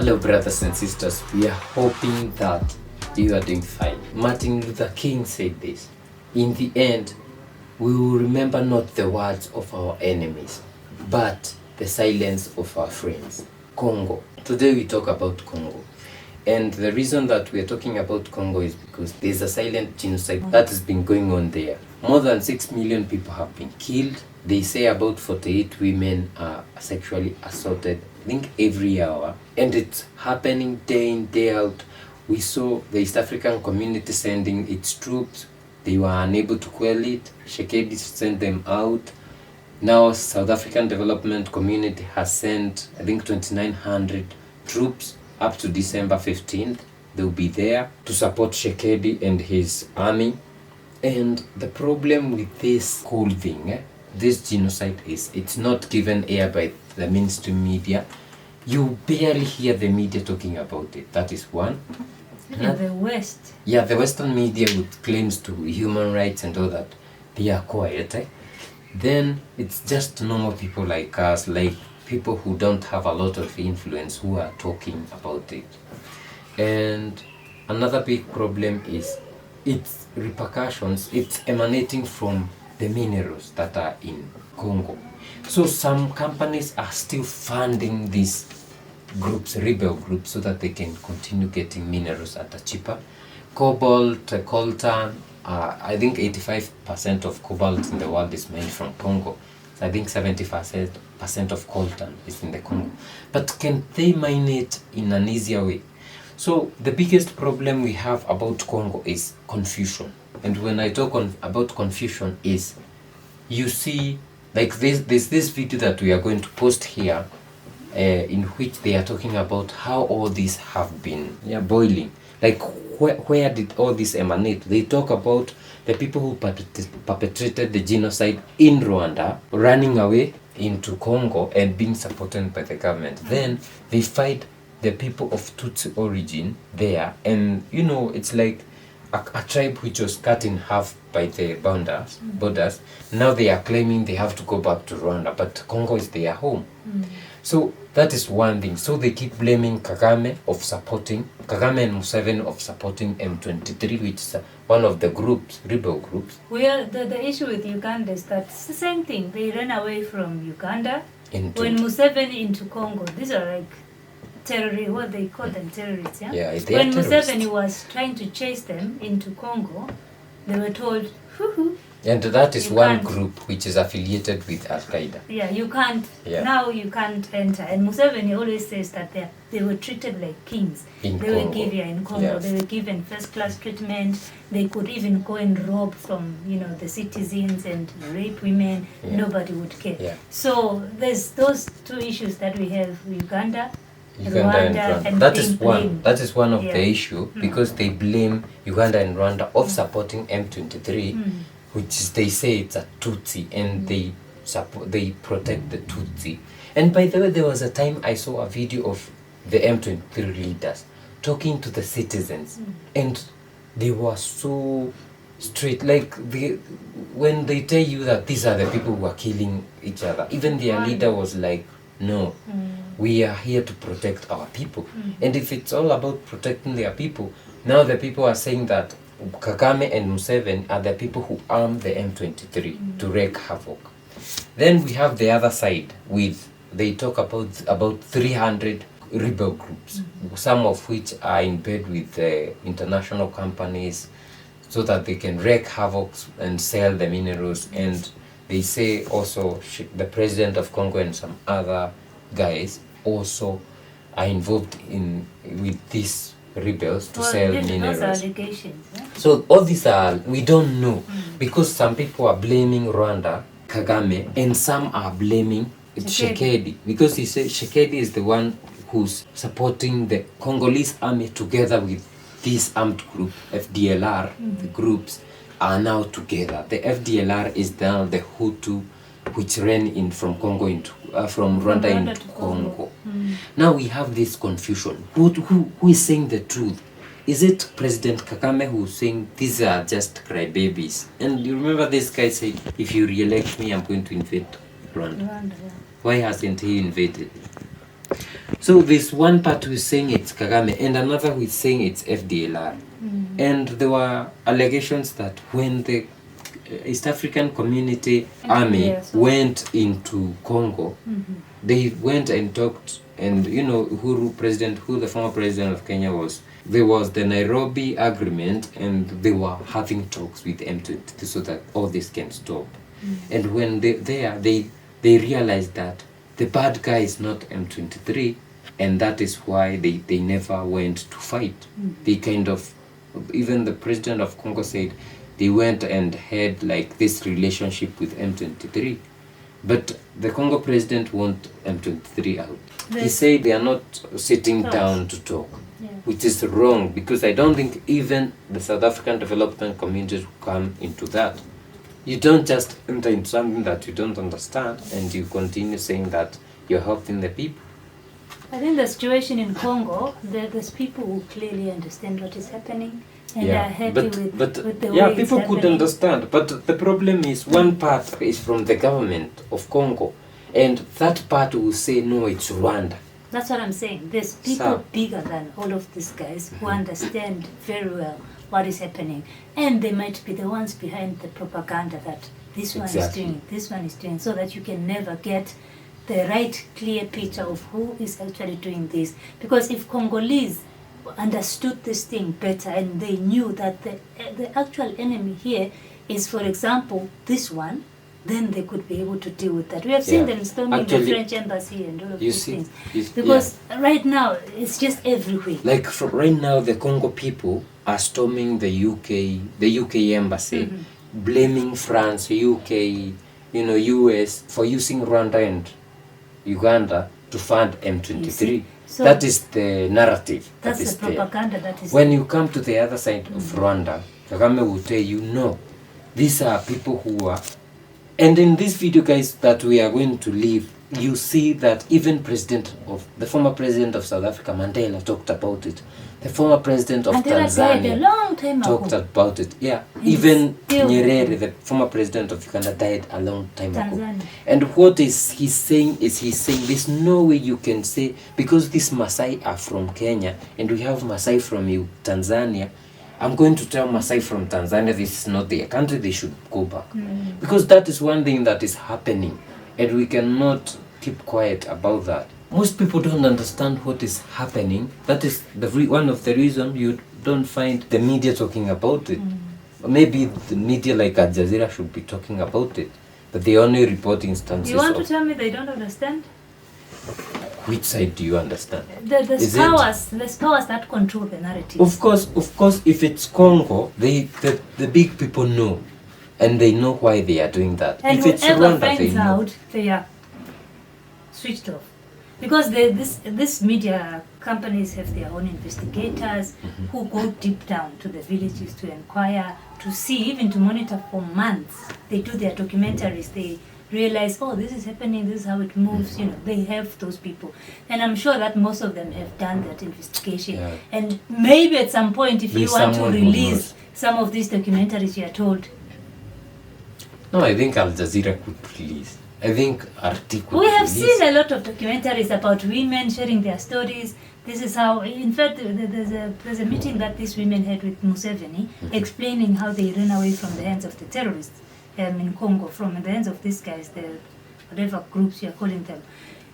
Hello brothers and sisters, we are hoping that you are doing fine. Martin Luther King said this: in the end, we will remember not the words of our enemies, but the silence of our friends. Congo. Today we talk about Congo. And the reason that we are talking about Congo is because there's a silent genocide that has been going on there. More than 6 million people have been killed. They say about 48 women are sexually assaulted, I think every hour. And it's happening day in, day out. We saw the East African community sending its troops. They were unable to quell it. Shekedi sent them out. Now South African Development Community has sent, I think, 2,900 troops up to December 15th. They'll be there to support Shekedi and his army. And the problem with this whole thing, this genocide, is it's not given air by the mainstream media. You barely hear the media talking about it. That is one. In the West. Yeah, the Western media with claims to human rights and all that, they are quiet. Then it's just normal people like us, like people who don't have a lot of influence, who are talking about it. And another big problem is its repercussions. It's emanating from the minerals that are in Congo. So some companies are still funding these groups, rebel groups, so that they can continue getting minerals at a cheaper. Cobalt, coltan, I think 85% of cobalt in the world is made from Congo. So I think 70% of coltan is in the Congo. But can they mine it in an easier way? So the biggest problem we have about Congo is confusion. And when I talk about confusion is, you see, like there's this video that we are going to post here, in which they are talking about how all these have been boiling. Like where did all this emanate? They talk about the people who perpetrated the genocide in Rwanda running away into Congo and being supported by the government. Then they fight the people of Tutsi origin there, and you know, it's like a tribe which was cut in half by the borders. Now they are claiming they have to go back to Rwanda, but Congo is their home. So that is one thing. So they keep blaming Kagame and Museveni of supporting M23, which is one of the groups, rebel groups. Well, the issue with Uganda is that it's the same thing. They ran away from Uganda when Museveni into Congo. These are like terrorists, what they call them, terrorists, yeah? Yeah, they when are terrorists. Museveni was trying to chase them into Congo, they were told, hoo-hoo. And that is one can't. group which is affiliated with Al-Qaeda. Yeah, you can't, now you can't enter. And Museveni always says that they were treated like kings. In they Congo. were given in Congo. Yes. They were given first-class treatment. They could even go and rob from, the citizens and rape women. Yeah. Nobody would care. Yeah. So there's those two issues that we have: Uganda And Rwanda. Rwanda. That is being one. blamed. That is one of Yeah. the issue, because they blame Uganda and Rwanda of supporting M23, which is, they say it's a Tutsi, and they protect the Tutsi. And by the way, there was a time I saw a video of the M23 leaders talking to the citizens, and they were so straight. Like when they tell you that these are the people who are killing each other, even their leader was like, no. We are here to protect our people. And if it's all about protecting their people, now the people are saying that Kagame and Museveni are the people who arm the M23 to wreak havoc. Then we have the other side they talk about 300 rebel groups, some of which are in bed with international companies so that they can wreak havoc and sell the minerals. And they say also the president of Congo and some other guys also are involved with these rebels to sell minerals. Those allegations, yeah? So all these we don't know, because some people are blaming Rwanda, Kagame, and some are blaming Shekedi, because he says Shekedi is the one who's supporting the Congolese army together with this armed group, FDLR. The groups are now together. The FDLR is now the Hutu which ran from Rwanda into Congo. Now we have this confusion. Who is saying the truth? Is it President Kagame who's saying these are just crybabies? And you remember this guy said, if you re-elect me, I'm going to invade Rwanda. Yeah. Why hasn't he invaded? So there's one part who is saying it's Kagame and another who is saying it's FDLR. And there were allegations that when the East African Community Army went into Congo, they went and talked, and you know who the former president of Kenya was. There was the Nairobi Agreement, and they were having talks with M23 so that all this can stop. And when they realized that the bad guy is not M23, and that is why they never went to fight. They kind of, even the president of Congo said they went and had like this relationship with M23. But the Congo president want M23 out. He said they are not sitting down to talk, which is wrong, because I don't think even the South African development community will come into that. You don't just enter into something that you don't understand and you continue saying that you're helping the people. I think the situation in Congo, there's people who clearly understand what is happening and are happy with the way yeah, it's people happening. could understand, but the problem is one part is from the government of Congo, and that part will say, no, it's Rwanda. That's what I'm saying. There's people bigger than all of these guys who understand very well what is happening, and they might be the ones behind the propaganda that this one is doing, this one is doing, so that you can never get the right clear picture of who is actually doing this. Because if Congolese understood this thing better and they knew that the actual enemy here is, for example, this one, then they could be able to deal with that. We have seen them storming the French embassy and all of these things. Because right now, it's just everywhere. Like right now, the Congo people are storming the UK embassy, blaming France, UK, US for using Rwanda and Uganda to fund M23. So that is the narrative. That's the propaganda that is. When you come to the other side of Rwanda, Kagame will tell you, no, these are people who are. And in this video, guys, that we are going to leave, you see that even the former president of South Africa, Mandela, talked about it. The former president of Tanzania died a long time talked about it. Yeah, even Nyerere, the former president of Uganda, died a long time ago. And what is he's saying there's no way you can say, because these Maasai are from Kenya and we have Maasai from Tanzania, I'm going to tell Maasai from Tanzania this is not their country, they should go back. Because that is one thing that is happening and we cannot keep quiet about that. Most people don't understand what is happening. That is one of the reasons you don't find the media talking about it. Maybe the media like Al Jazeera should be talking about it, but they only report instances. You want to tell me they don't understand? Which side do you understand? There's powers that control the narrative. Of course, if it's Congo, the big people know, and they know why they are doing that. And if it's Rwanda, finds out, they are switched off. Because this media companies have their own investigators who go deep down to the villages to inquire, to see, even to monitor for months. They do their documentaries. They realize, oh, this is happening, this is how it moves. They have those people. And I'm sure that most of them have done that investigation. Yeah. And maybe at some point, if you want to release some of these documentaries, you are told. No, I think Al Jazeera could release. I think article. We have seen a lot of documentaries about women sharing their stories. This is how, in fact, there's a meeting that these women had with Museveni, explaining how they ran away from the hands of the terrorists in Congo, from the hands of these guys, the whatever groups you are calling them.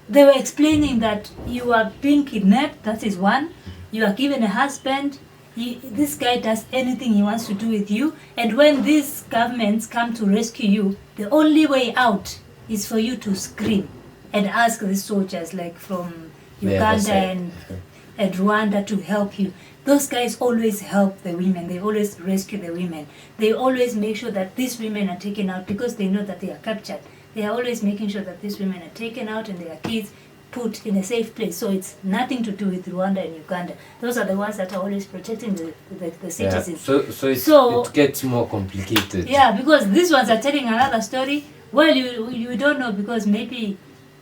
They were explaining that you are being kidnapped, that is one. You are given a husband. This guy does anything he wants to do with you. And when these governments come to rescue you, the only way out is for you to scream and ask the soldiers like from Uganda and Rwanda to help you. Those guys always help the women. They always rescue the women. They always make sure that these women are taken out because they know that they are captured. They are always making sure that these women are taken out and their kids put in a safe place. So it's nothing to do with Rwanda and Uganda. Those are the ones that are always protecting the citizens. Yeah. So it gets more complicated. Yeah, because these ones are telling another story. Well, you don't know, because maybe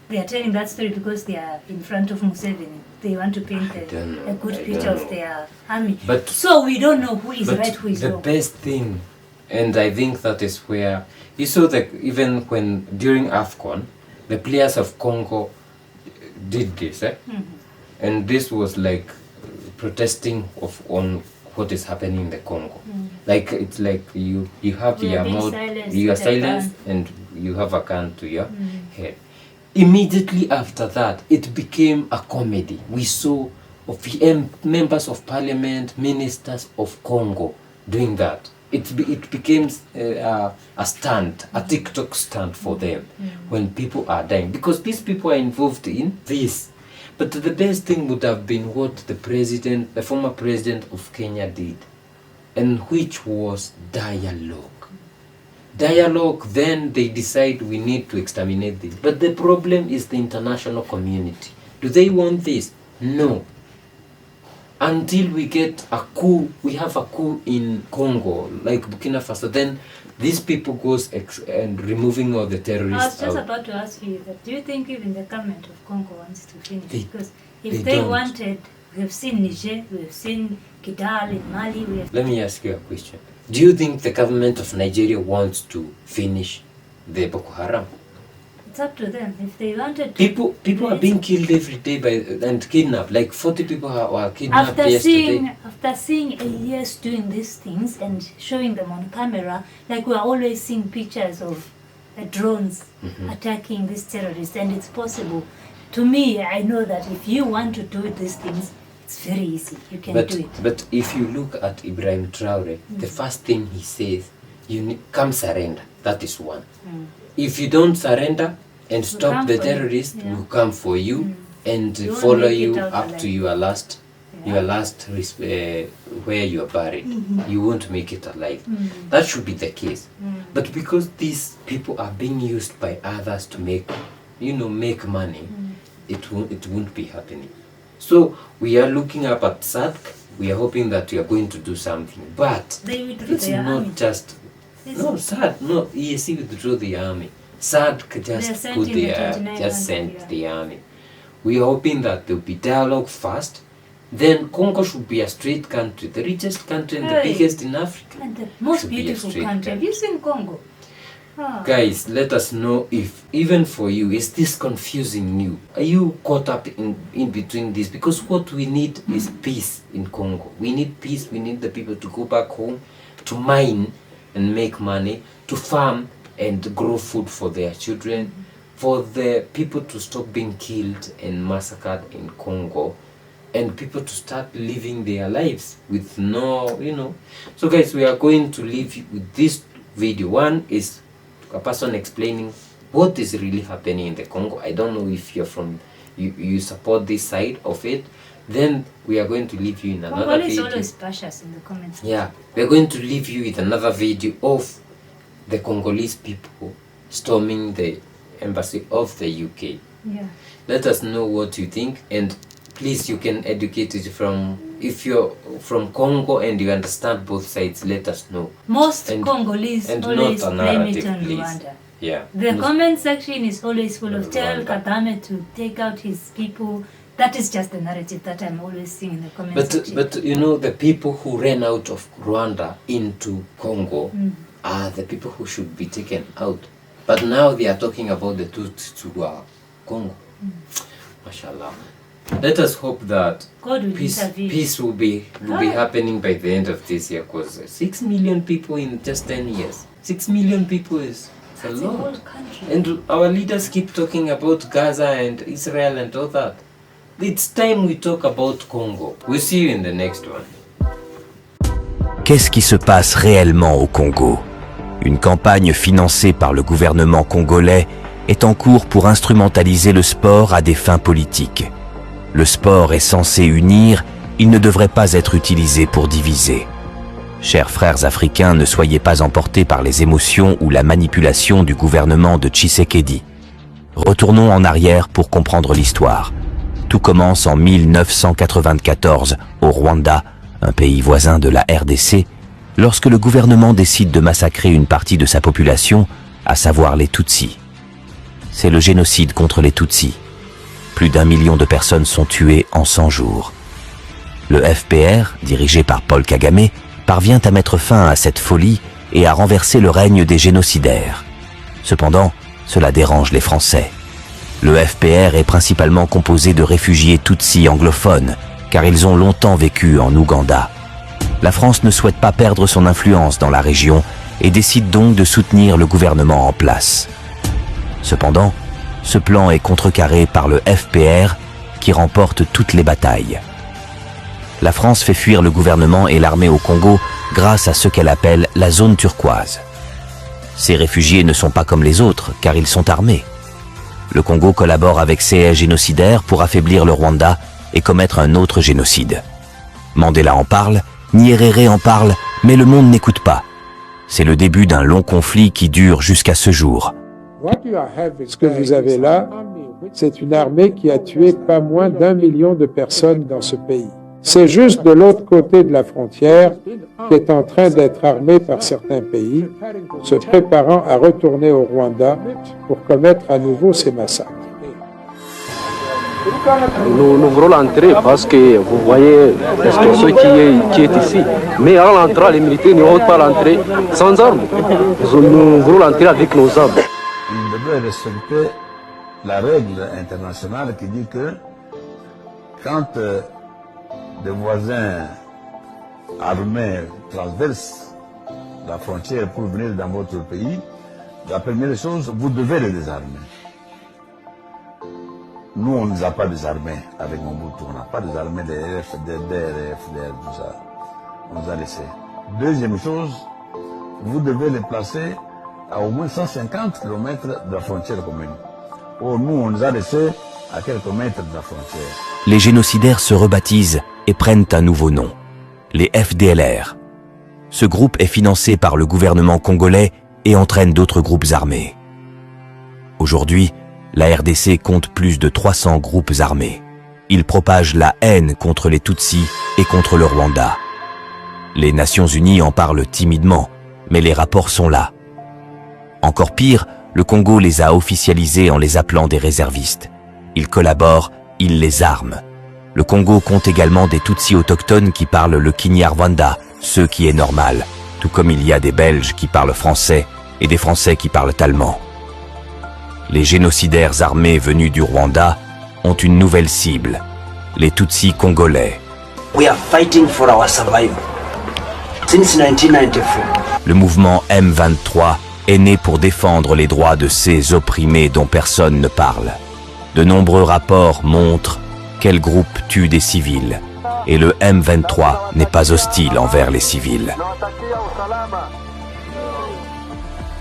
they are telling that story because they are in front of Museveni. They want to paint a good picture of their army. But so we don't know who is right, who is wrong. The best thing, and I think that is where you saw that even when during AFCON, the players of Congo did this. and this was like protesting on what is happening in the Congo. Like it's like you have We are your being mouth, silenced you are with a gun. silenced, and you have a gun to your head. Immediately after that, it became a comedy. We saw members of parliament, ministers of Congo doing that. It became a stunt, a TikTok stunt for them when people are dying, because these people are involved in this. But the best thing would have been what the former president of Kenya did, and which was dialogue. Dialogue, then they decide we need to exterminate this. But the problem is the international community. Do they want this? No. Until we get a coup, we have a coup in Congo, like Burkina Faso, then these people goes and removing all the I was terrorists just out. about to ask you that. Do you think even the government of Congo wants to finish? They- Because they if they don't. wanted, we have seen Niger, we have seen Kidal in Mali, we have. Let me ask you a question. Do you think the government of Nigeria wants to finish the Boko Haram? It's up to them. If they wanted to. People are being killed every day and kidnapped. Like 40 people were kidnapped After yesterday. seeing AES doing these things and showing them on camera, like we are always seeing pictures of drones attacking these terrorists, and it's possible. To me, I know that if you want to do these things, it's very easy. You can do it. But if you look at Ibrahim Traore, the first thing he says, come surrender. That is one. If you don't surrender and stop come the for you. terrorists, Yeah. will come for you and You won't follow make it you out up alive. to your last where you are buried. You won't make it alive. That should be the case. But because these people are being used by others to make money, it won't be happening. So we are looking up at SADC. We are hoping that we are going to do something, but They withdrew it's their not army. just EAC withdrew the army. SADC They're just sending the 29 sent yeah. the army. We are hoping that there will be dialogue first. Then Congo should be a straight country, the richest country and the Hey. biggest in Africa. And the most Should be a beautiful straight country. Have you seen Congo? Ah. Guys, let us know if, even for you, is this confusing you? Are you caught up in between this? Because what we need is peace in Congo. We need peace. We need the people to go back home, to mine and make money, to farm and grow food for their children, for the people to stop being killed and massacred in Congo, and people to start living their lives with no. So guys, we are going to leave you with this video. One is a person explaining what is really happening in the Congo. I don't know if you're from you support this side of it. Then we are going to leave you in another Congolese video. always bash us in the comments. Yeah, we're going to leave you with another video of the Congolese people storming the embassy of the UK. Yeah. Let us know what you think, and please, you can educate it if you're from Congo and you understand both sides, let us know. Most And- Congolese and always not a blame it narrative, on please. Rwanda. Yeah. The No- comment section is always full of tell Rwanda. Kagame to take out his people. That is just the narrative that I'm always seeing in the comment section. But the people who ran out of Rwanda into Congo are the people who should be taken out. But now they are talking about the Tutsis who are Congo. Mashallah. Let us hope that God will peace intervene. will be happening by the end of this year, because 6 million people in just 10 years. 6 million people is a That's a whole lot. country. And our leaders keep talking about Gaza and Israel and all that. It's time we talk about Congo. We'll see you in the next one. Qu'est-ce qui se passe réellement au Congo? Une campagne financée par le gouvernement congolais est en cours pour instrumentaliser le sport à des fins politiques. Le sport est censé unir, il ne devrait pas être utilisé pour diviser. Chers frères africains, ne soyez pas emportés par les émotions ou la manipulation du gouvernement de Tshisekedi. Retournons en arrière pour comprendre l'histoire. Tout commence en 1994 au Rwanda, un pays voisin de la RDC, lorsque le gouvernement décide de massacrer une partie de sa population, à savoir les Tutsis. C'est le génocide contre les Tutsis. Plus d'1 million de personnes sont tuées en 100 jours. Le FPR, dirigé par Paul Kagame, parvient à mettre fin à cette folie et à renverser le règne des génocidaires. Cependant, cela dérange les Français. Le FPR est principalement composé de réfugiés Tutsis anglophones, car ils ont longtemps vécu en Ouganda. La France ne souhaite pas perdre son influence dans la région et décide donc de soutenir le gouvernement en place. Cependant, ce plan est contrecarré par le FPR qui remporte toutes les batailles. La France fait fuir le gouvernement et l'armée au Congo grâce à ce qu'elle appelle la zone turquoise. Ces réfugiés ne sont pas comme les autres car ils sont armés. Le Congo collabore avec ces génocidaires pour affaiblir le Rwanda et commettre un autre génocide. Mandela en parle, Nyerere en parle, mais le monde n'écoute pas. C'est le début d'un long conflit qui dure jusqu'à ce jour. Ce que vous avez là, c'est une armée qui a tué pas moins d'1 million de personnes dans ce pays. C'est juste de l'autre côté de la frontière qui est en train d'être armée par certains pays, se préparant à retourner au Rwanda pour commettre à nouveau ces massacres. Nous voulons l'entrer parce que vous voyez la situation qui est ici. Mais en l'entrée, les militaires ne vont pas l'entrer sans armes. Nous voulons l'entrer avec nos armes. Il devrait respecter la règle internationale qui dit que quand des voisins armés traversent la frontière pour venir dans votre pays, la première chose, vous devez les désarmer. Nous, on ne les a pas désarmés avec Mobutu, on n'a pas désarmé les FDR, tout ça. On les a laissés. Deuxième chose, vous devez les placer à au moins 150 km de la frontière commune. Or, nous, on les a laissés à quelques mètres de la frontière. Les génocidaires se rebaptisent et prennent un nouveau nom, les FDLR. Ce groupe est financé par le gouvernement congolais et entraîne d'autres groupes armés. Aujourd'hui, la RDC compte plus de 300 groupes armés. Ils propagent la haine contre les Tutsis et contre le Rwanda. Les Nations Unies en parlent timidement, mais les rapports sont là. Encore pire, le Congo les a officialisés en les appelant des réservistes. Ils collaborent, ils les arment. Le Congo compte également des Tutsis autochtones qui parlent le Kinyarwanda, ce qui est normal, tout comme il y a des Belges qui parlent français et des Français qui parlent allemand. Les génocidaires armés venus du Rwanda ont une nouvelle cible, les Tutsis congolais. We are fighting for our survival. Since 1994. Le mouvement M23 est né pour défendre les droits de ces opprimés dont personne ne parle. De nombreux rapports montrent quel groupe tue des civils, et le M23 n'est pas hostile envers les civils.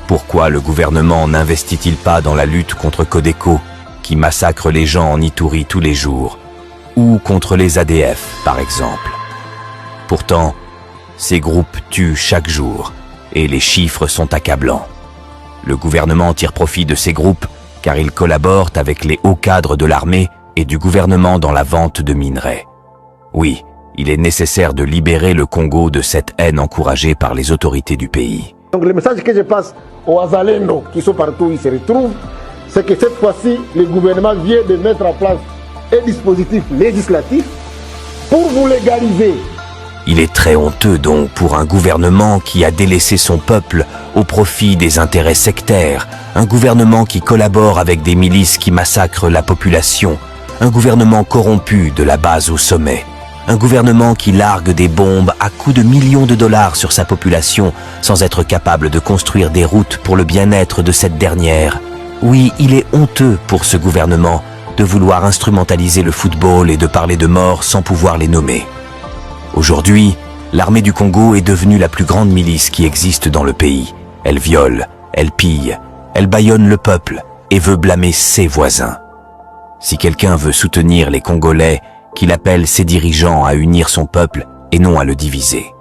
Pourquoi le gouvernement n'investit-il pas dans la lutte contre Codeco, qui massacre les gens en Ituri tous les jours, ou contre les ADF, par exemple? Pourtant, ces groupes tuent chaque jour, et les chiffres sont accablants. Le gouvernement tire profit de ces groupes, car ils collaborent avec les hauts cadres de l'armée et du gouvernement dans la vente de minerais. Oui, il est nécessaire de libérer le Congo de cette haine encouragée par les autorités du pays. Donc le message que je passe aux Azalendo qui sont partout où ils se retrouvent, c'est que cette fois-ci, le gouvernement vient de mettre en place un dispositif législatif pour vous légaliser. Il est très honteux donc pour un gouvernement qui a délaissé son peuple au profit des intérêts sectaires, un gouvernement qui collabore avec des milices qui massacrent la population, un gouvernement corrompu de la base au sommet. Un gouvernement qui largue des bombes à coups de millions de dollars sur sa population sans être capable de construire des routes pour le bien-être de cette dernière. Oui, il est honteux pour ce gouvernement de vouloir instrumentaliser le football et de parler de morts sans pouvoir les nommer. Aujourd'hui, l'armée du Congo est devenue la plus grande milice qui existe dans le pays. Elle viole, elle pille, elle bâillonne le peuple et veut blâmer ses voisins. Si quelqu'un veut soutenir les Congolais, qu'il appelle ses dirigeants à unir son peuple et non à le diviser.